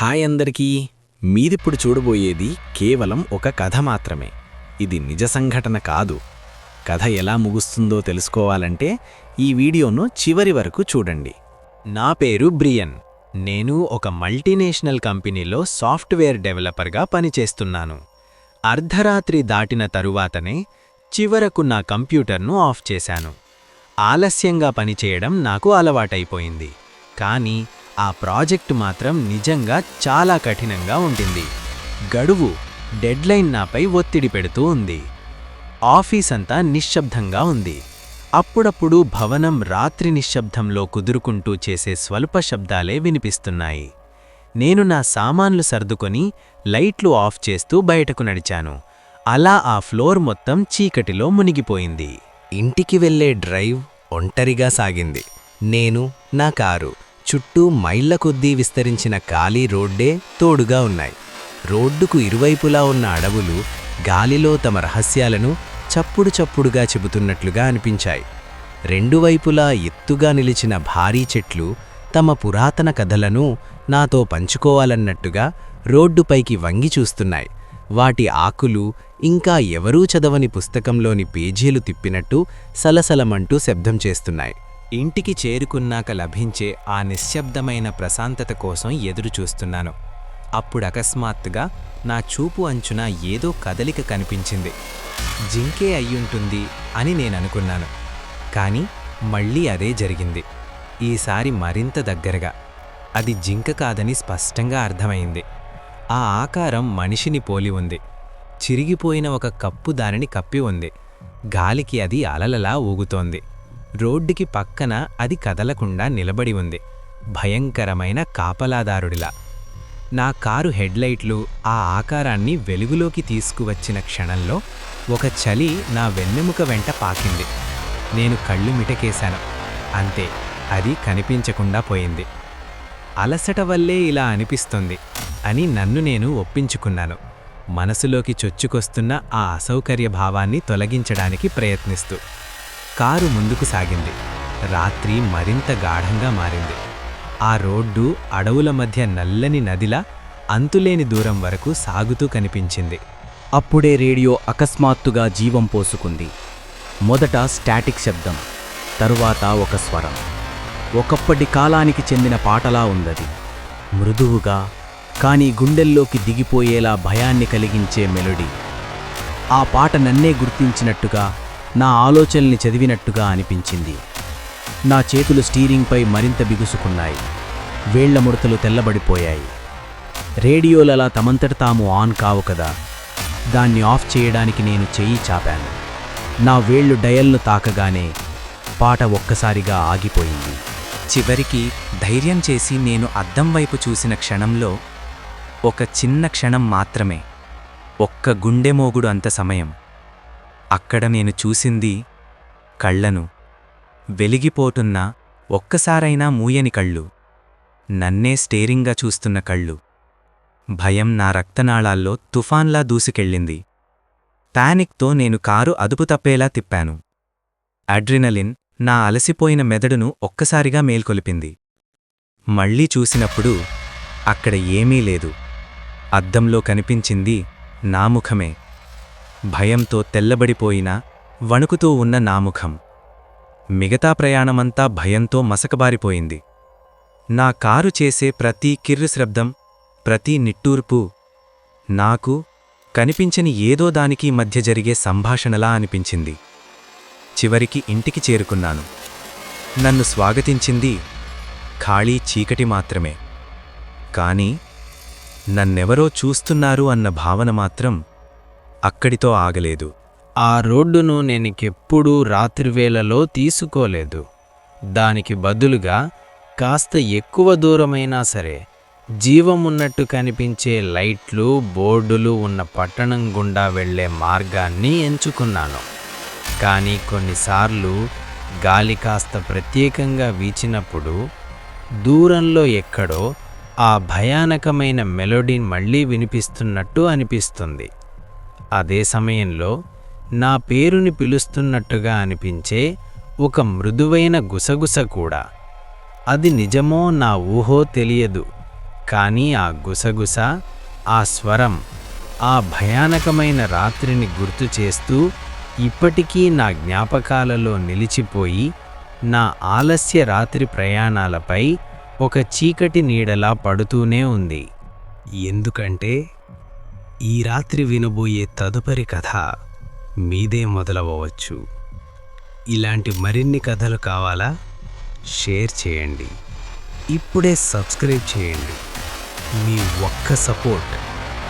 Hi అందరికీ. మీరిప్పుడు చూడబోయేది కేవలం ఒక కథ మాత్రమే. ఇది నిజ సంఘటన కాదు. కథ ఎలా ముగుస్తుందో తెలుసుకోవాలంటే ఈ వీడియోను చివరి వరకు చూడండి. నా పేరు బ్రియన్. నేను ఒక మల్టీనేషనల్ కంపెనీలో సాఫ్ట్వేర్ డెవలపర్గా పనిచేస్తున్నాను. అర్ధరాత్రి దాటిన తరువాతనే చివరకు నా కంప్యూటర్ను ఆఫ్ చేశాను. ఆలస్యంగా పనిచేయడం నాకు అలవాటైపోయింది. కానీ ఆ ప్రాజెక్టు మాత్రం నిజంగా చాలా కఠినంగా ఉంటుంది. గడువు, డెడ్లైన్ నాపై ఒత్తిడి పెడుతూ ఉంది. ఆఫీస్ అంతా నిశ్శబ్దంగా ఉంది. అప్పుడప్పుడు భవనం రాత్రి నిశ్శబ్దంలో కుదురుకుంటూ చేసే స్వల్ప శబ్దాలే వినిపిస్తున్నాయి. నేను నా సామాన్లు సర్దుకొని లైట్లు ఆఫ్ చేస్తూ బయటకు నడిచాను. అలా ఆ ఫ్లోర్ మొత్తం చీకటిలో మునిగిపోయింది. ఇంటికి వెళ్లే డ్రైవ్ ఒంటరిగా సాగింది. నేను, నా కారు, చుట్టూ మైళ్ల కొద్దీ విస్తరించిన ఖాళీ రోడ్డే తోడుగా ఉన్నాయి. రోడ్డుకు ఇరువైపులా ఉన్న అడవులు గాలిలో తమ రహస్యాలను చప్పుడుగా చెబుతున్నట్లుగా అనిపించాయి. రెండు వైపులా ఎత్తుగా నిలిచిన భారీ చెట్లు తమ పురాతన కథలను నాతో పంచుకోవాలన్నట్టుగా రోడ్డుపైకి వంగి చూస్తున్నాయి. వాటి ఆకులు ఇంకా ఎవరూ చదవని పుస్తకంలోని పేజీలు తిప్పినట్టు సలసలమంటూ శబ్దం చేస్తున్నాయి. ఇంటికి చేరుకున్నాక లభించే ఆ నిశ్శబ్దమైన ప్రశాంతత కోసం ఎదురుచూస్తున్నాను. అప్పుడకస్మాత్తుగా నా చూపు అంచున ఏదో కదలిక కనిపించింది. జింకే అయ్యుంటుంది అని నేననుకున్నాను. కానీ మళ్ళీ అదే జరిగింది. ఈసారి మరింత దగ్గరగా. అది జింక కాదని స్పష్టంగా అర్థమైంది. ఆ ఆకారం మనిషిని పోలి ఉంది. చిరిగిపోయిన ఒక కప్పు దానిని కప్పి ఉంది. గాలికి అది అలలలా ఊగుతోంది. రోడ్డుకి పక్కన అది కదలకుండా నిలబడి ఉంది, భయంకరమైన కాపలాదారుడిలా. నా కారు హెడ్లైట్లు ఆ ఆకారాన్ని వెలుగులోకి తీసుకువచ్చిన క్షణంలో ఒక చలి నా వెన్నెముక వెంట పాకింది. నేను కళ్ళు మిటకేశాను. అంతే, అది కనిపించకుండా పోయింది. అలసట వల్లే ఇలా అనిపిస్తుంది అని నన్ను నేను ఒప్పించుకున్నాను, మనసులోకి చొచ్చుకొస్తున్న ఆ అసౌకర్య భావాన్ని తొలగించడానికి ప్రయత్నిస్తూ. కారు ముందుకు సాగింది. రాత్రి మరింత గాఢంగా మారింది. ఆ రోడ్డు అడవుల మధ్య నల్లని నదిలా అంతులేని దూరం వరకు సాగుతూ కనిపించింది. అప్పుడే రేడియో అకస్మాత్తుగా జీవం పోసుకుంది. మొదట స్టాటిక్ శబ్దం, తరువాత ఒక స్వరం. ఒకప్పటి కాలానికి చెందిన పాటలా ఉందది. మృదువుగా, కానీ గుండెల్లోకి దిగిపోయేలా భయాన్ని కలిగించే మెలోడీ. ఆ పాట నన్నే గుర్తించినట్టుగా, నా ఆలోచనల్ని చదివినట్టుగా అనిపించింది. నా చేతులు స్టీరింగ్పై మరింత బిగుసుకున్నాయి. వేళ్ల ముడతలు తెల్లబడిపోయాయి. రేడియోలలా తమంతట తాము ఆన్ కావు కదా. దాన్ని ఆఫ్ చేయడానికి నేను చెయ్యి చాపాను. నా వేళ్లు డయల్ను తాకగానే పాట ఒక్కసారిగా ఆగిపోయింది. చివరికి ధైర్యం చేసి నేను అద్దం వైపు చూసిన క్షణంలో, ఒక చిన్న క్షణం మాత్రమే, ఒక్క గుండె మోగుడు అంత సమయం, అక్కడ నేను చూసింది కళ్లను. వెలిగిపోతున్న, ఒక్కసారైనా మూయని కళ్ళు. నన్నే స్టేరింగ్గా చూస్తున్న కళ్ళు. భయం నా రక్తనాళాల్లో తుఫాన్లా దూసుకెళ్ళింది. పానిక్తో నేను కారు అదుపు తప్పేలా తిప్పాను. అడ్రినలిన్ నా అలసిపోయిన మెదడును ఒక్కసారిగా మేల్కొలిపింది. మళ్లీ చూసినప్పుడు అక్కడ ఏమీ లేదు. అద్దంలో కనిపించింది నా ముఖమే. భయంతో తెల్లబడిపోయినా, వణుకుతూ ఉన్న నా ముఖం. మిగతా ప్రయాణమంతా భయంతో మసకబారిపోయింది. నా కారు చేసే ప్రతి కిర్రు శబ్దం, ప్రతి నిట్టూర్పు నాకు కనిపించని ఏదో దానికి మధ్య జరిగే సంభాషణలా అనిపించింది. చివరికి ఇంటికి చేరుకున్నాను. నన్ను స్వాగతించింది ఖాళీ చీకటి మాత్రమే. కాని నన్నెవరో చూస్తున్నారు అన్న భావన మాత్రం అక్కడితో ఆగలేదు. ఆ రోడ్డును నేనికెప్పుడూ రాత్రివేళలో తీసుకోలేదు. దానికి బదులుగా కాస్త ఎక్కువ దూరమైనా సరే జీవమున్నట్టు కనిపించే లైట్లు, బోర్డులు ఉన్న పట్టణం గుండా వెళ్లే మార్గాన్ని ఎంచుకున్నాను. కానీ కొన్నిసార్లు గాలి కాస్త ప్రత్యేకంగా వీచినప్పుడు దూరంలో ఎక్కడో ఆ భయానకమైన మెలోడీ మళ్లీ వినిపిస్తున్నట్టు అనిపిస్తుంది. అదే సమయంలో నా పేరుని పిలుస్తున్నట్టుగా అనిపించే ఒక మృదువైన గుసగుస కూడా. అది నిజమో నా ఊహో తెలియదు, కానీ ఆ గుసగుస, ఆ స్వరం, ఆ భయానకమైన రాత్రిని గుర్తు చేస్తూ ఇప్పటికీ నా జ్ఞాపకాలలో నిలిచిపోయి నా ఆలస్య రాత్రి ప్రయాణాలపై ఒక చీకటి నీడలా పడుతూనే ఉంది. ఎందుకంటే ఈ రాత్రి వినబోయే తదుపరి కథ మీదే మొదలవ్వచ్చు. ఇలాంటి మరిన్ని కథలు కావాలా? షేర్ చేయండి. ఇప్పుడే సబ్స్క్రైబ్ చేయండి. మీ ఒక్క సపోర్ట్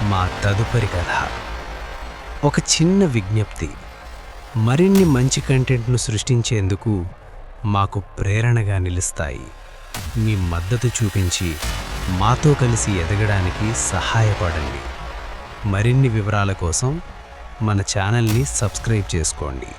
మా తదుపరి కథ. ఒక చిన్న విజ్ఞప్తి, మరిన్ని మంచి కంటెంట్ను సృష్టించేందుకు మాకు ప్రేరణగా నిలుస్తాయి. మీ మద్దతు చూపించి మాతో కలిసి ఎదగడానికి సహాయపడండి. మరిన్ని వివరాల కోసం మన ఛానల్ని సబ్స్క్రైబ్ చేసుకోండి.